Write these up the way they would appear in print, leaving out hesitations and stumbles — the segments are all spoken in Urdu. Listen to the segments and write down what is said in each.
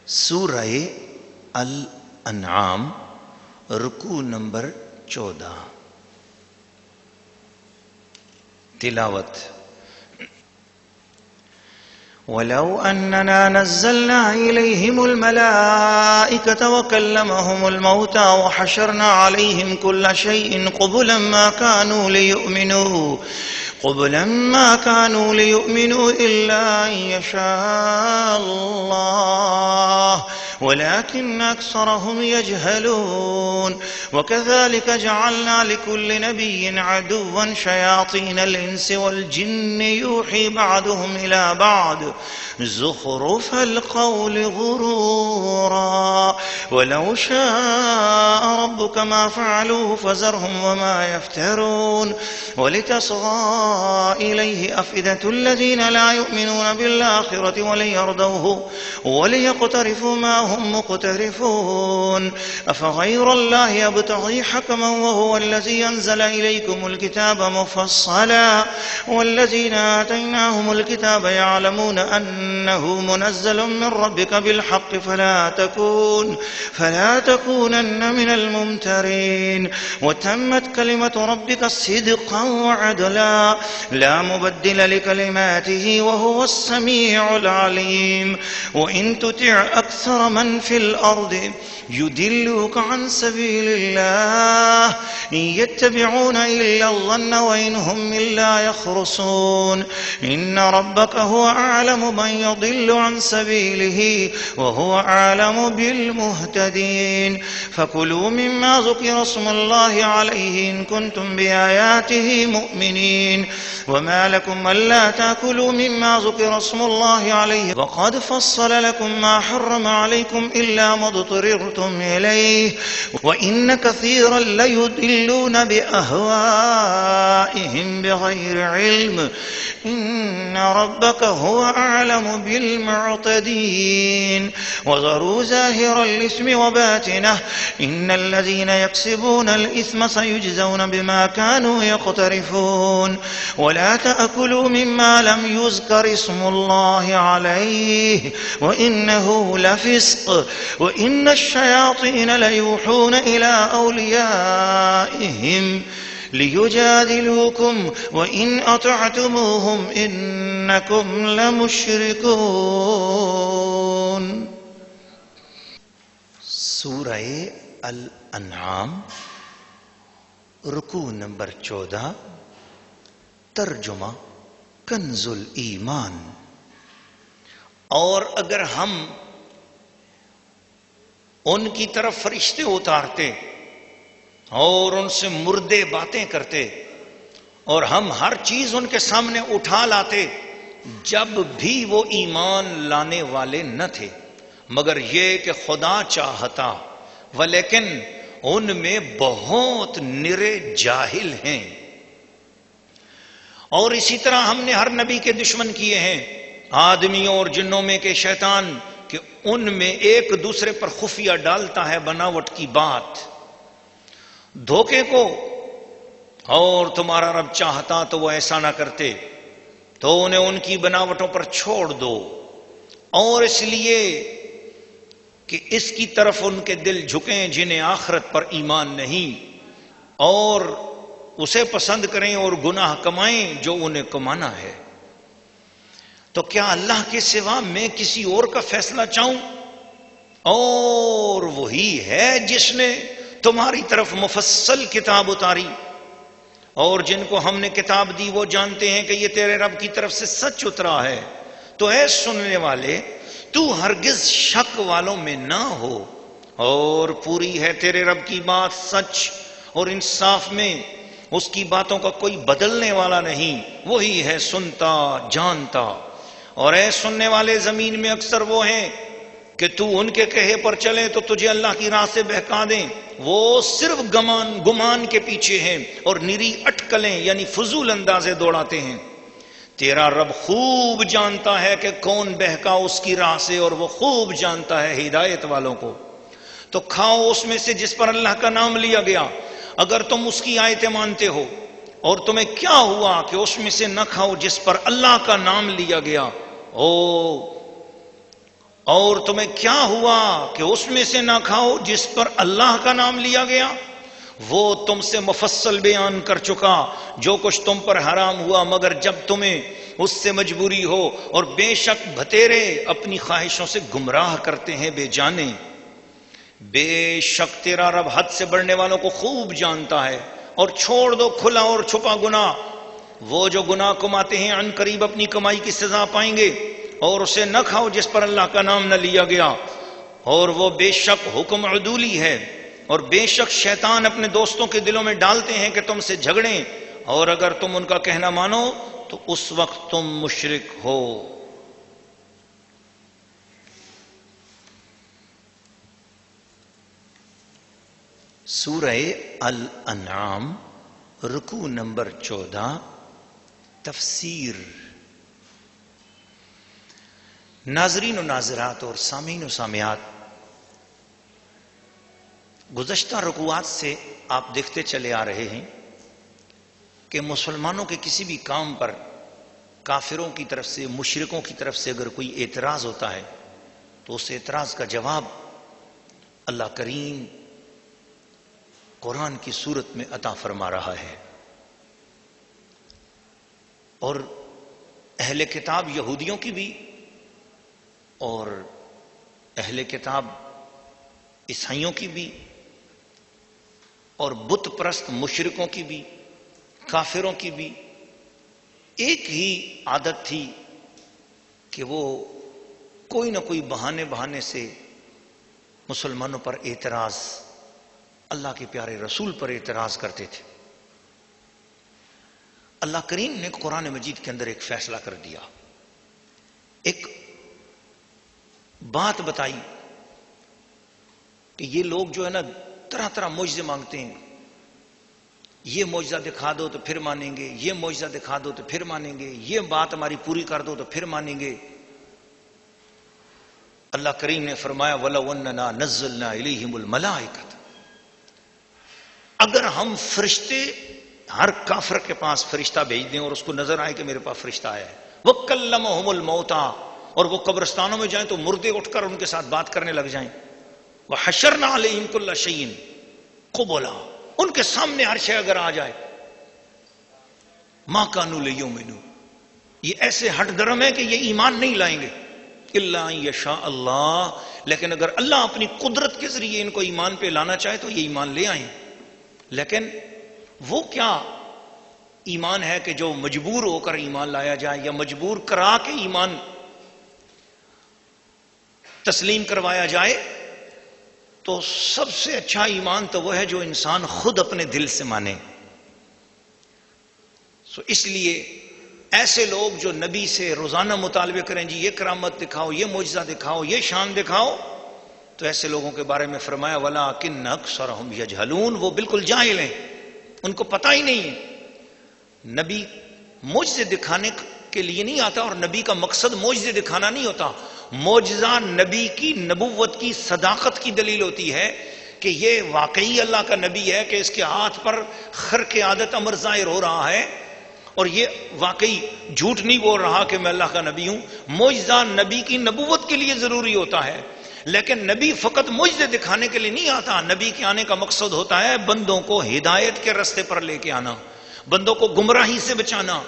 سورہ الانعام رکوع نمبر 14 تلاوت وَلَوْ أَنَّنَا نَزَّلْنَا إِلَيْهِمُ الْمَلَائِكَةَ وَكَلَّمَهُمُ الْمَوْتَى وَحَشَرْنَا عَلَيْهِمْ كُلَّ شَيْءٍ قُبُلًا ما كانوا ليؤمنوا إلا أن يشاء الله ولكن أكثرهم يجهلون وكذلك جعلنا لكل نبي عدوا شياطين الإنس والجن يوحي بعضهم إلى بعض زخرف القول غرورا ولو شاء ربك ما فعلوه فذرهم وما يفترون ولتصغى إليه أفئدة الذين لا يؤمنون بالآخرة وليرضوه وليقترفوا ما هم مقترفون أفغير الله يبتغي حكما وهو الذي أنزل إليكم الكتاب مفصلا والذين آتيناهم الكتاب يعلمون أنه منزل من ربك بالحق فلا تكونن من الممترين وتمت كلمة ربك صدقا وعدلا لا مبدل لكلماته وهو السميع العليم وإن تطع أكثر من في الأرض يدلوك عن سبيل الله إن يتبعون إلا الظن وإن هم إلا يخرصون إن ربك هو أعلم من يضل عن سبيله وهو أعلم بالمهتدين فكلوا مما ذكر اسم الله عليه إن كنتم بآياته مؤمنين وما لكم ألا تأكلوا مما ذكر اسم الله عليه وقد فصل لكم ما حرم عليكم إلا ما اضطررتم إليه وإن كثيرا ليضلون بأهوائهم بغير علم إن ربك هو أعلم بالمعتدين وذروا ظاهر الإثم وباطنه إن الذين يكسبون الإثم سيجزون بما كانوا يقترفون ولا تأكلوا مما لم يذكر اسم الله عليه وإنه لفسق وإن الشياطين ليوحون إلى أوليائهم ليجادلوكم وإن أطعتموهم إنكم لمشركون سورہ الانعام رکوع نمبر 14 ترجمہ کنز الایمان اور اگر ہم ان کی طرف فرشتے اتارتے اور ان سے مردے باتیں کرتے اور ہم ہر چیز ان کے سامنے اٹھا لاتے جب بھی وہ ایمان لانے والے نہ تھے مگر یہ کہ خدا چاہتا ولیکن ان میں بہت نرے جاہل ہیں اور اسی طرح ہم نے ہر نبی کے دشمن کیے ہیں آدمیوں اور جنوں میں کے شیطان کہ ان میں ایک دوسرے پر خفیہ ڈالتا ہے بناوٹ کی بات دھوکے کو اور تمہارا رب چاہتا تو وہ ایسا نہ کرتے تو انہیں ان کی بناوٹوں پر چھوڑ دو اور اس لیے کہ اس کی طرف ان کے دل جھکیں جنہیں آخرت پر ایمان نہیں اور اسے پسند کریں اور گناہ کمائیں جو انہیں کمانا ہے تو کیا اللہ کے سوا میں کسی اور کا فیصلہ چاہوں اور وہی ہے جس نے تمہاری طرف مفصل کتاب اتاری اور جن کو ہم نے کتاب دی وہ جانتے ہیں کہ یہ تیرے رب کی طرف سے سچ اترا ہے تو اے سننے والے تو ہرگز شک والوں میں نہ ہو اور پوری ہے تیرے رب کی بات سچ اور انصاف میں اس کی باتوں کا کوئی بدلنے والا نہیں وہی ہے سنتا جانتا اور اے سننے والے زمین میں اکثر وہ ہیں کہ تو ان کے کہے پر چلے تو تجھے اللہ کی راہ سے بہکا دیں وہ صرف گمان کے پیچھے ہیں اور نری اٹکلیں یعنی فضول اندازے دوڑاتے ہیں تیرا رب خوب جانتا ہے کہ کون بہکا اس کی راہ سے اور وہ خوب جانتا ہے ہدایت والوں کو تو کھاؤ اس میں سے جس پر اللہ کا نام لیا گیا اگر تم اس کی آیتیں مانتے ہو اور تمہیں کیا ہوا کہ اس میں سے نہ کھاؤ جس پر اللہ کا نام لیا گیا اور تمہیں کیا ہوا کہ اس میں سے نہ کھاؤ جس پر اللہ کا نام لیا گیا؟ وہ تم سے مفصل بیان کر چکا جو کچھ تم پر حرام ہوا مگر جب تمہیں اس سے مجبوری ہو، اور بے شک بھتیرے اپنی خواہشوں سے گمراہ کرتے ہیں بے جانے۔ بے شک تیرا رب حد سے بڑھنے والوں کو خوب جانتا ہے۔ اور چھوڑ دو کھلا اور چھپا گناہ، وہ جو گناہ کماتے ہیں عن قریب اپنی کمائی کی سزا پائیں گے۔ اور اسے نہ کھاؤ جس پر اللہ کا نام نہ لیا گیا، اور وہ بے شک حکم عدولی ہے۔ اور بے شک شیطان اپنے دوستوں کے دلوں میں ڈالتے ہیں کہ تم سے جھگڑیں، اور اگر تم ان کا کہنا مانو تو اس وقت تم مشرک ہو۔ سورہ الانعام رکوع نمبر 14 تفسیر۔ ناظرین و ناظرات اور سامعین و سامعات، گزشتہ رکوعات سے آپ دیکھتے چلے آ رہے ہیں کہ مسلمانوں کے کسی بھی کام پر کافروں کی طرف سے، مشرکوں کی طرف سے اگر کوئی اعتراض ہوتا ہے تو اس اعتراض کا جواب اللہ کریم قرآن کی صورت میں عطا فرما رہا ہے۔ اور اہل کتاب یہودیوں کی بھی اور اہل کتاب عیسائیوں کی بھی اور بت پرست مشرکوں کی بھی، کافروں کی بھی ایک ہی عادت تھی کہ وہ کوئی نہ کوئی بہانے سے مسلمانوں پر اعتراض، اللہ کے پیارے رسول پر اعتراض کرتے تھے۔ اللہ کریم نے قرآن مجید کے اندر ایک فیصلہ کر دیا، ایک بات بتائی کہ یہ لوگ جو ہے نا طرح طرح معجزے مانگتے ہیں، یہ معجزہ دکھا دو تو پھر مانیں گے، یہ معجزہ دکھا دو تو پھر مانیں گے، یہ بات ہماری پوری کر دو تو پھر مانیں گے۔ اللہ کریم نے فرمایا وَلَوْ أَنَّنَا نَزَّلْنَا إِلَيْهِمُ الْمَلَائِكَةَ، اگر ہم فرشتے ہر کافر کے پاس فرشتہ بھیج دیں اور اس کو نظر آئے کہ میرے پاس فرشتہ آیا ہے، وَكَلَّمَهُمُ الْمَوْتَى، اور وہ قبرستانوں میں جائیں تو مردے اٹھ کر ان کے ساتھ بات کرنے لگ جائیں، وَحَشَرْنَا عَلَيْهِمْ كُلَّ شَيْءٍ قُبُلًا، ان کے سامنے ہر شے اگر آ جائے، مَا كَانُوا لِيُؤْمِنُوا، یہ ایسے ہٹ درم ہے کہ یہ ایمان نہیں لائیں گے، إِلَّا أَن يَشَاءَ اللَّهُ، لیکن اگر اللہ اپنی قدرت کے ذریعے ان کو ایمان پہ لانا چاہے تو یہ ایمان لے آئیں۔ لیکن وہ کیا ایمان ہے کہ جو مجبور ہو کر ایمان لایا جائے یا مجبور کرا کے ایمان تسلیم کروایا جائے؟ تو سب سے اچھا ایمان تو وہ ہے جو انسان خود اپنے دل سے مانے۔ اس لیے ایسے لوگ جو نبی سے روزانہ مطالبے کریں جی یہ کرامت دکھاؤ، یہ معجزہ دکھاؤ، یہ شان دکھاؤ، تو ایسے لوگوں کے بارے میں فرمایا وَلَٰكِنَّ أَكْثَرَهُمْ يَجْهَلُونَ، وہ بالکل جاہل ہیں، ان کو پتہ ہی نہیں ہے۔ نبی معجزے دکھانے کے لیے نہیں آتا، اور نبی کا مقصد معجزے دکھانا نہیں ہوتا۔ معجزہ نبی کی نبوت کی صداقت کی دلیل ہوتی ہے کہ یہ واقعی اللہ کا نبی ہے، کہ اس کے ہاتھ پر خرق عادت امر ظاہر ہو رہا ہے اور یہ واقعی جھوٹ نہیں بول رہا کہ میں اللہ کا نبی ہوں۔ معجزہ نبی کی نبوت کے لیے ضروری ہوتا ہے، لیکن نبی فقط معجزے دکھانے کے لیے نہیں آتا۔ نبی کے آنے کا مقصد ہوتا ہے بندوں کو ہدایت کے راستے پر لے کے آنا، بندوں کو گمراہی سے بچانا،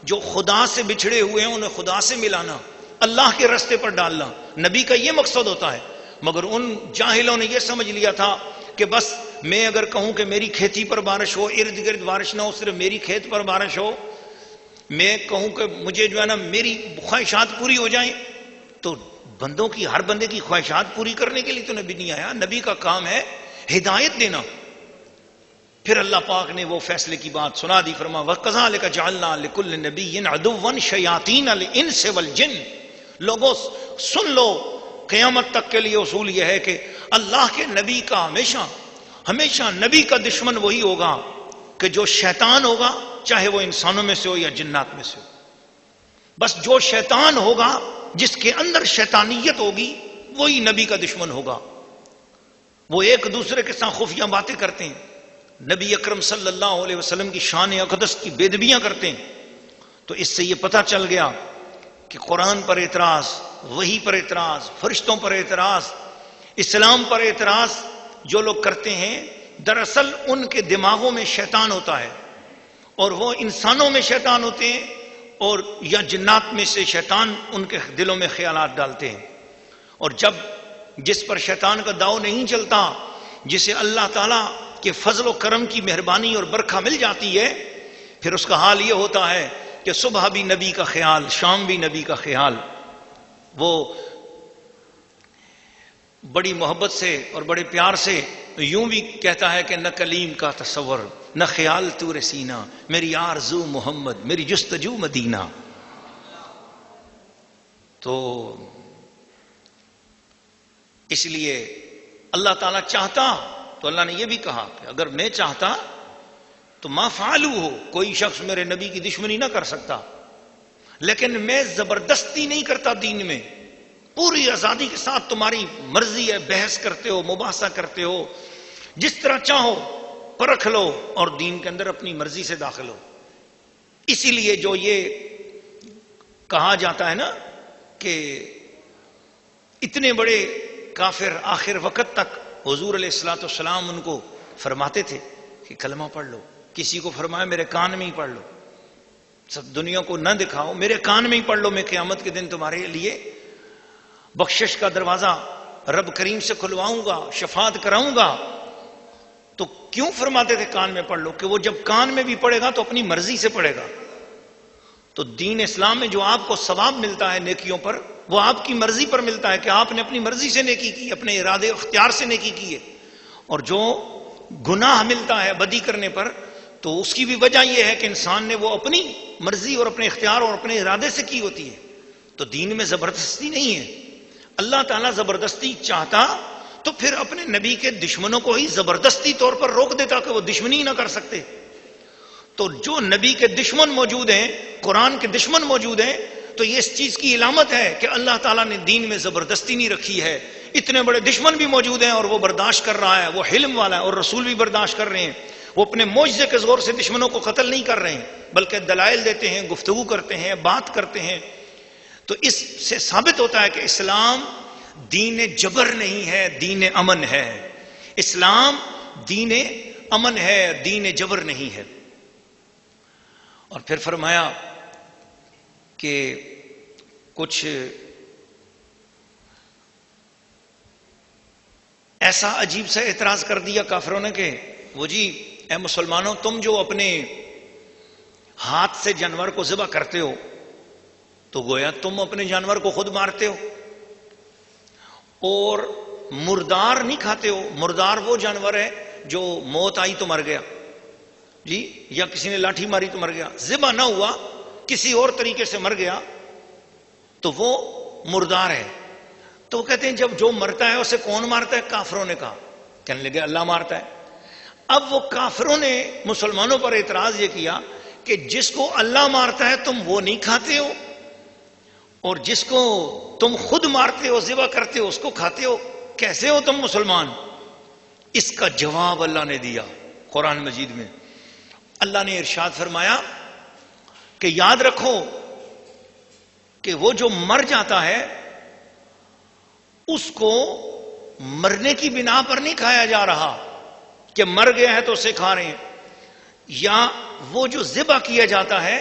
جو خدا سے بچھڑے ہوئے ہیں انہیں خدا سے ملانا، اللہ کے راستے پر ڈالنا، نبی کا یہ مقصد ہوتا ہے۔ مگر ان جاہلوں نے یہ سمجھ لیا تھا کہ بس میں اگر کہوں کہ میری کھیتی پر بارش ہو، ارد گرد بارش نہ ہو، صرف میری کھیت پر بارش ہو، میں کہوں کہ مجھے جو ہے نا میری خواہشات پوری ہو جائیں، تو بندوں کی، ہر بندے کی خواہشات پوری کرنے کے لیے تو نبی نہیں آیا۔ نبی کا کام ہے ہدایت دینا۔ پھر اللہ پاک نے وہ فیصلے کی بات سنا دی، فرما وَكَذَلِكَ جَعَلْنَا لِكُلِّ نَبِيٍّ عَدُوًّا شَيَاطِينَ الْإِنسِ وَالْجِنِّ، لوگوں سن لو، قیامت تک کے لیے اصول یہ ہے کہ اللہ کے نبی کا ہمیشہ نبی کا دشمن وہی ہوگا کہ جو شیطان ہوگا، چاہے وہ انسانوں میں سے ہو یا جنات میں سے ہو۔ بس جو شیطان ہوگا، جس کے اندر شیطانیت ہوگی، وہی نبی کا دشمن ہوگا۔ وہ ایک دوسرے کے ساتھ خفیہ باتیں کرتے ہیں، نبی اکرم صلی اللہ علیہ وسلم کی شان اقدس کی بے ادبیاں کرتے ہیں۔ تو اس سے یہ پتہ چل گیا کہ قرآن پر اعتراض، وحی پر اعتراض، فرشتوں پر اعتراض، اسلام پر اعتراض جو لوگ کرتے ہیں، دراصل ان کے دماغوں میں شیطان ہوتا ہے، اور وہ انسانوں میں شیطان ہوتے ہیں اور یا جنات میں سے شیطان ان کے دلوں میں خیالات ڈالتے ہیں. اور جس پر شیطان کا داؤ نہیں چلتا، جسے اللہ تعالیٰ کے فضل و کرم کی مہربانی اور برکھا مل جاتی ہے، پھر اس کا حال یہ ہوتا ہے کہ صبح بھی نبی کا خیال، شام بھی نبی کا خیال. وہ بڑی محبت سے اور بڑے پیار سے یوں بھی کہتا ہے کہ نہ کلیم کا تصور، نہ خیال طور سینہ، میری آرزو محمد، میری جستجو مدینہ. تو اس لیے اللہ تعالیٰ چاہتا تو اللہ نے یہ بھی کہا کہ اگر میں چاہتا تو ما فعلو ہو، کوئی شخص میرے نبی کی دشمنی نہ کر سکتا، لیکن میں زبردستی نہیں کرتا دین میں، پوری آزادی کے ساتھ تمہاری مرضی ہے، بحث کرتے ہو، مباحثہ کرتے ہو، جس طرح چاہو پرکھ لو اور دین کے اندر اپنی مرضی سے داخل ہو. اسی لیے جو یہ کہا جاتا ہے نا کہ اتنے بڑے کافر آخر وقت تک حضور علیہ الصلوۃ والسلام ان کو فرماتے تھے کہ کلمہ پڑھ لو. کسی کو فرمایا میرے کان میں ہی پڑھ لو، سب دنیا کو نہ دکھاؤ، میرے کان میں ہی پڑھ لو، میں قیامت کے دن تمہارے لیے بخشش کا دروازہ رب کریم سے کھلواؤں گا، شفاعت کراؤں گا. تو کیوں فرماتے تھے کان میں پڑھ لو؟ کہ وہ جب کان میں بھی پڑھے گا تو اپنی مرضی سے پڑھے گا. تو دین اسلام میں جو آپ کو ثواب ملتا ہے نیکیوں پر، وہ آپ کی مرضی پر ملتا ہے کہ آپ نے اپنی مرضی سے نیکی کی، اپنے ارادے اختیار سے نیکی کی ہے. اور جو گناہ ملتا ہے بدی کرنے پر، تو اس کی بھی وجہ یہ ہے کہ انسان نے وہ اپنی مرضی اور اپنے اختیار اور اپنے ارادے سے کی ہوتی ہے. تو دین میں زبردستی نہیں ہے. اللہ تعالیٰ زبردستی چاہتا تو پھر اپنے نبی کے دشمنوں کو ہی زبردستی طور پر روک دیتا کہ وہ دشمنی نہ کر سکتے. تو جو نبی کے دشمن موجود ہیں، قرآن کے دشمن موجود ہیں، تو یہ اس چیز کی علامت ہے کہ اللہ تعالیٰ نے دین میں زبردستی نہیں رکھی ہے. اتنے بڑے دشمن بھی موجود ہیں اور وہ برداشت کر رہا ہے، وہ حلم والا ہے، اور رسول بھی برداشت کر رہے ہیں. وہ اپنے معجزے کے زور سے دشمنوں کو قتل نہیں کر رہے ہیں، بلکہ دلائل دیتے ہیں، گفتگو کرتے ہیں، بات کرتے ہیں. تو اس سے ثابت ہوتا ہے کہ اسلام دین جبر نہیں ہے، دین امن ہے. اسلام دین امن ہے، دین جبر نہیں ہے. اور پھر فرمایا کہ کچھ ایسا عجیب سا اعتراض کر دیا کافروں نے کہ وہ جی اے مسلمانوں، تم جو اپنے ہاتھ سے جانور کو ذبح کرتے ہو تو گویا تم اپنے جانور کو خود مارتے ہو، اور مردار نہیں کھاتے ہو. مردار وہ جانور ہے جو موت آئی تو مر گیا جی، یا کسی نے لاٹھی ماری تو مر گیا، ذبح نہ ہوا کسی اور طریقے سے مر گیا تو وہ مردار ہے. تو وہ کہتے ہیں جب جو مرتا ہے اسے کون مارتا ہے؟ کافروں نے کہا. کہنے لگے اللہ مارتا ہے. اب وہ کافروں نے مسلمانوں پر اعتراض یہ کیا کہ جس کو اللہ مارتا ہے تم وہ نہیں کھاتے ہو، اور جس کو تم خود مارتے ہو، ذبح کرتے ہو، اس کو کھاتے ہو، کیسے ہو تم مسلمان؟ اس کا جواب اللہ نے دیا قرآن مجید میں. اللہ نے ارشاد فرمایا کہ یاد رکھو کہ وہ جو مر جاتا ہے اس کو مرنے کی بنا پر نہیں کھایا جا رہا کہ مر گیا ہے تو اسے کھا رہے ہیں، یا وہ جو ذبح کیا جاتا ہے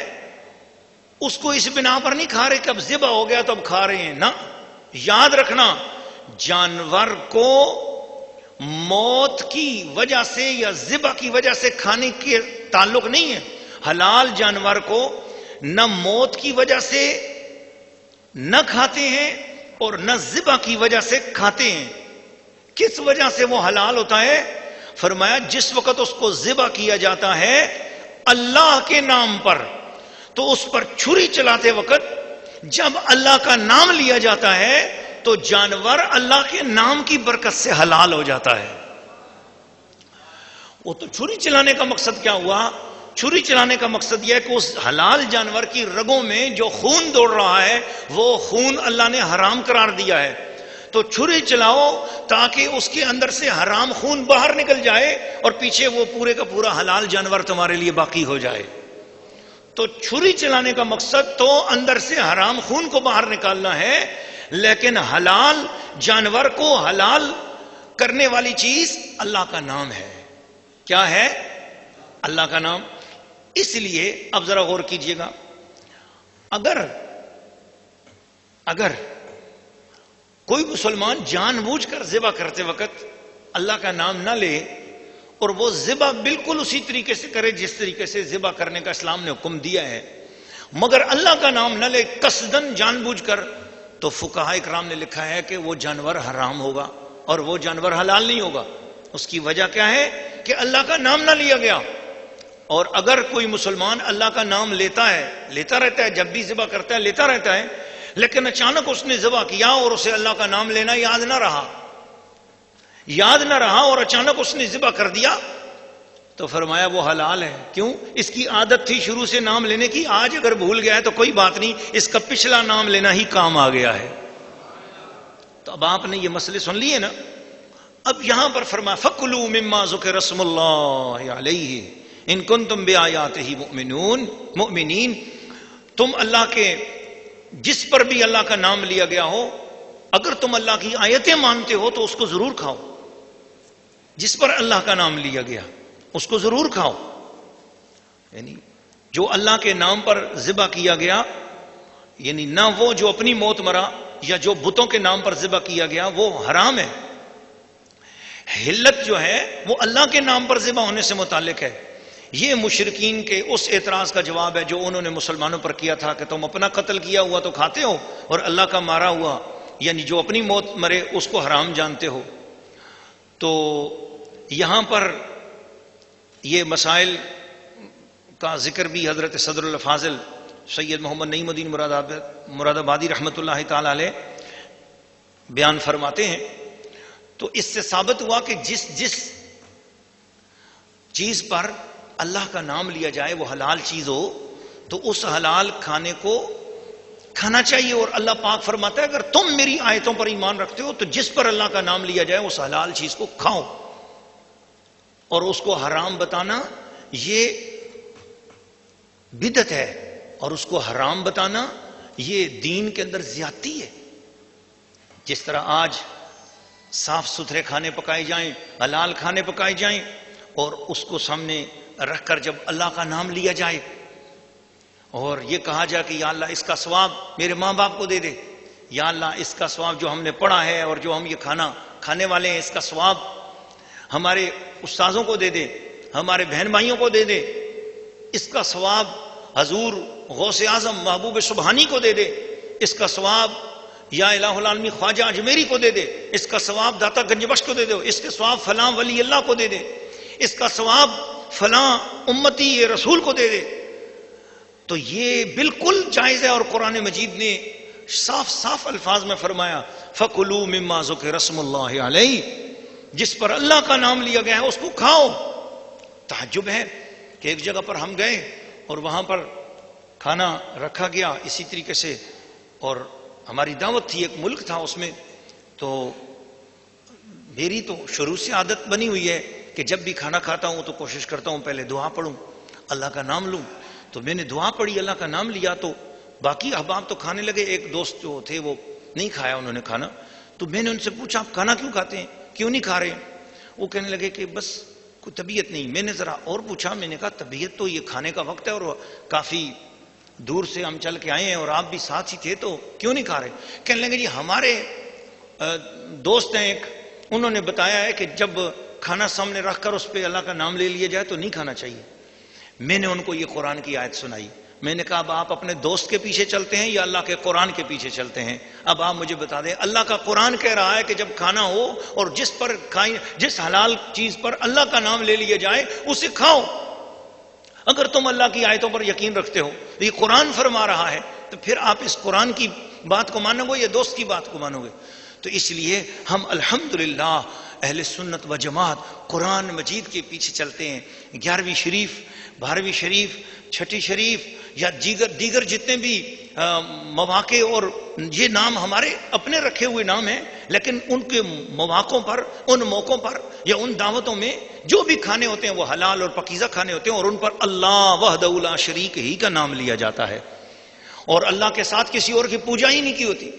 اس کو اس بنا پر نہیں کھا رہے کہ اب ذبح ہو گیا تو اب کھا رہے ہیں. نہ، یاد رکھنا جانور کو موت کی وجہ سے یا ذبح کی وجہ سے کھانے کے تعلق نہیں ہے. حلال جانور کو نہ موت کی وجہ سے نہ کھاتے ہیں اور نہ ذبح کی وجہ سے کھاتے ہیں. کس وجہ سے وہ حلال ہوتا ہے؟ فرمایا جس وقت اس کو ذبح کیا جاتا ہے اللہ کے نام پر، تو اس پر چھری چلاتے وقت جب اللہ کا نام لیا جاتا ہے تو جانور اللہ کے نام کی برکت سے حلال ہو جاتا ہے. وہ تو چھری چلانے کا مقصد کیا ہوا؟ چھری چلانے کا مقصد یہ ہے کہ اس حلال جانور کی رگوں میں جو خون دوڑ رہا ہے وہ خون اللہ نے حرام قرار دیا ہے. تو چھری چلاؤ تاکہ اس کے اندر سے حرام خون باہر نکل جائے اور پیچھے وہ پورے کا پورا حلال جانور تمہارے لیے باقی ہو جائے. تو چھری چلانے کا مقصد تو اندر سے حرام خون کو باہر نکالنا ہے، لیکن حلال جانور کو حلال کرنے والی چیز اللہ کا نام ہے. کیا ہے؟ اللہ کا نام. اس لیے اب ذرا غور کیجئے گا، اگر کوئی مسلمان جان بوجھ کر ذبح کرتے وقت اللہ کا نام نہ لے اور وہ ذبح بالکل اسی طریقے سے کرے جس طریقے سے ذبح کرنے کا اسلام نے حکم دیا ہے، مگر اللہ کا نام نہ لے قصدن جان بوجھ کر، تو فقہاء اکرام نے لکھا ہے کہ وہ جانور حرام ہوگا اور وہ جانور حلال نہیں ہوگا. اس کی وجہ کیا ہے؟ کہ اللہ کا نام نہ لیا گیا. اور اگر کوئی مسلمان اللہ کا نام لیتا رہتا ہے، جب بھی ذبح کرتا ہے لیتا رہتا ہے، لیکن اچانک اس نے ذبح کیا اور اسے اللہ کا نام لینا یاد نہ رہا اور اچانک اس نے ذبح کر دیا، تو فرمایا وہ حلال ہے. کیوں؟ اس کی عادت تھی شروع سے نام لینے کی. آج اگر بھول گیا ہے تو کوئی بات نہیں، اس کا پچھلا نام لینا ہی کام آ گیا ہے. تو اب آپ نے یہ مسئلے سن لیے نا. اب یہاں پر فرمایا فَكُلُوا مِمَّا ذُكِرَ اسْمُ اللَّهِ عَلَيْهِ ان کنتم بِآیَاتِهِ مؤمنین. تم اللہ کے جس پر بھی اللہ کا نام لیا گیا ہو، اگر تم اللہ کی آیتیں مانتے ہو تو اس کو ضرور کھاؤ. جس پر اللہ کا نام لیا گیا اس کو ضرور کھاؤ. یعنی جو اللہ کے نام پر ذبح کیا گیا، یعنی نہ وہ جو اپنی موت مرا یا جو بتوں کے نام پر ذبح کیا گیا وہ حرام ہے. حلت جو ہے وہ اللہ کے نام پر ذبح ہونے سے متعلق ہے. یہ مشرکین کے اس اعتراض کا جواب ہے جو انہوں نے مسلمانوں پر کیا تھا کہ تم اپنا قتل کیا ہوا تو کھاتے ہو اور اللہ کا مارا ہوا، یعنی جو اپنی موت مرے اس کو حرام جانتے ہو. تو یہاں پر یہ مسائل کا ذکر بھی حضرت صدر الفاضل سید محمد نعیم الدین مراد آبادی رحمۃ اللہ تعالی علیہ بیان فرماتے ہیں. تو اس سے ثابت ہوا کہ جس چیز پر اللہ کا نام لیا جائے وہ حلال چیز ہو تو اس حلال کھانے کو کھانا چاہیے. اور اللہ پاک فرماتا ہے اگر تم میری آیتوں پر ایمان رکھتے ہو تو جس پر اللہ کا نام لیا جائے اس حلال چیز کو کھاؤ. اور اس کو حرام بتانا یہ بدعت ہے، اور اس کو حرام بتانا یہ دین کے اندر زیادتی ہے. جس طرح آج صاف ستھرے کھانے پکائے جائیں، حلال کھانے پکائے جائیں، اور اس کو سامنے رکھ کر جب اللہ کا نام لیا جائے اور یہ کہا جائے کہ یا اللہ اس کا ثواب میرے ماں باپ کو دے دے، یا اللہ اس کا ثواب جو ہم نے پڑھا ہے اور جو ہم یہ کھانا کھانے والے ہیں اس کا ثواب ہمارے استاذوں کو دے دے، ہمارے بہن بھائیوں کو دے دے، اس کا ثواب حضور غوث اعظم محبوب سبحانی کو دے دے، اس کا ثواب یا الہ العالمین خواجہ اجمیری کو دے دے، اس کا ثواب داتا گنج بخش کو دے دو، اس کے ثواب فلاں ولی اللہ کو دے دے، اس کا ثواب فلاں امتی رسول کو دے دے. تو یہ بالکل جائز ہے. اور قرآن مجید نے صاف صاف الفاظ میں فرمایا فَكُلُوا مِمَّا ذُكِرَ اسْمُ اللَّهِ عَلَيْهِ، جس پر اللہ کا نام لیا گیا ہے اس کو کھاؤ. تعجب ہے کہ ایک جگہ پر ہم گئے اور وہاں پر کھانا رکھا گیا اسی طریقے سے، اور ہماری دعوت تھی، ایک ملک تھا اس میں. تو میری تو شروع سے عادت بنی ہوئی ہے کہ جب بھی کھانا کھاتا ہوں تو کوشش کرتا ہوں پہلے دعا پڑھوں، اللہ کا نام لوں. تو میں نے دعا پڑھی، اللہ کا نام لیا، تو باقی احباب تو کھانے لگے. ایک دوست جو تھے وہ نہیں کھایا انہوں نے کھانا. تو میں نے ان سے پوچھا آپ کھانا کیوں کھاتے ہیں، کیوں نہیں کھا رہے؟ وہ کہنے لگے کہ بس کوئی طبیعت نہیں. میں نے ذرا اور پوچھا، میں نے کہا طبیعت تو یہ کھانے کا وقت ہے اور کافی دور سے ہم چل کے آئے ہیں اور آپ بھی ساتھ ہی تھے تو کیوں نہیں کھا رہے؟ کہنے لگے جی ہمارے دوست ہیں ایک، انہوں نے بتایا ہے کہ جب کھانا سامنے رکھ کر اس پہ اللہ کا نام لے لیا جائے تو نہیں کھانا چاہیے. میں نے ان کو یہ قرآن کی آیت سنائی. میں نے کہا اب آپ اپنے دوست کے پیچھے چلتے ہیں یا اللہ کے قرآن کے پیچھے چلتے ہیں؟ اب آپ مجھے بتا دیں. اللہ کا قرآن کہہ رہا ہے کہ جب کھانا ہو اور جس پر کھائیں، جس حلال چیز پر اللہ کا نام لے لیا جائے اسے کھاؤ. اگر تم اللہ کی آیتوں پر یقین رکھتے ہو، یہ قرآن فرما رہا ہے، تو پھر آپ اس قرآن کی بات کو مانو گے یا دوست کی بات کو مانو گے؟ تو اس لیے ہم الحمدللہ اہل سنت و جماعت قرآن مجید کے پیچھے چلتے ہیں. 11ویں شریف، 12ویں شریف، 6ٹھی شریف یا دیگر جتنے بھی مواقع، اور یہ نام ہمارے اپنے رکھے ہوئے نام ہیں، لیکن ان کے مواقعوں پر، ان موقعوں پر یا ان دعوتوں میں جو بھی کھانے ہوتے ہیں وہ حلال اور پاکیزہ کھانے ہوتے ہیں، اور ان پر اللہ وحدہ لا شریک ہی کا نام لیا جاتا ہے، اور اللہ کے ساتھ کسی اور کی پوجا ہی نہیں کی ہوتی.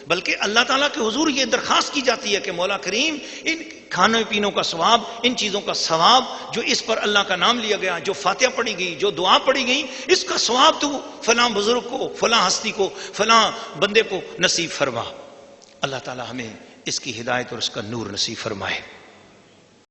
بلکہ اللہ تعالیٰ کے حضور یہ درخواست کی جاتی ہے کہ مولا کریم ان کھانے پینوں کا ثواب، ان چیزوں کا ثواب جو اس پر اللہ کا نام لیا گیا، جو فاتحہ پڑھی گئی، جو دعا پڑھی گئی، اس کا ثواب تو فلاں بزرگ کو، فلاں ہستی کو، فلاں بندے کو نصیب فرما۔ اللہ تعالیٰ ہمیں اس کی ہدایت اور اس کا نور نصیب فرمائے۔